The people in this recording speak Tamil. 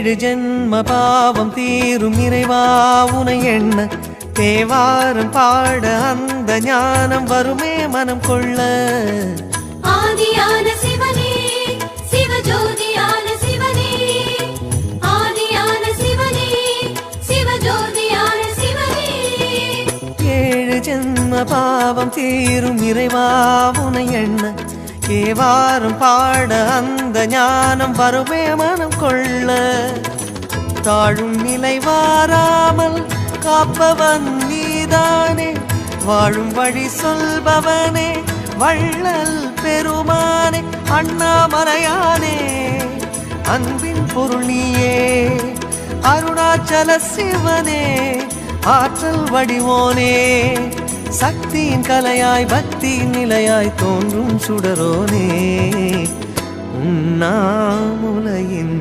ஏழு ஜென்ம பாவம் தீரும் இறைவா உனை எண்ண தேவாரம் பாட அந்த ஞானம் வருமே மனம் கொள்ள. ஆதியான சிவனே சிவஜோதியான சிவனே, ஆதியான சிவனே சிவஜோதியான சிவனே. ஏழு ஜென்ம பாவம் தீரும் இறைவா உனை எண்ண தேவாரம் பாட அந்த ஞானம் வருமே மனம் கொள்ள. தாழும் நிலை வாராமல் காப்பவன் நீதானே, வாழும் வழி சொல்பவனே வள்ளல் பெருமானே, அண்ணாமலையானே அன்பின் பொருள் நீயே, அருணாச்சல சிவனே ஆற்றல் வடிவோனே, சக்தியின் கலையாய் பக்தியின் நிலையாய் தோன்றும் சுடரோனே, உண்ணாமுலையின்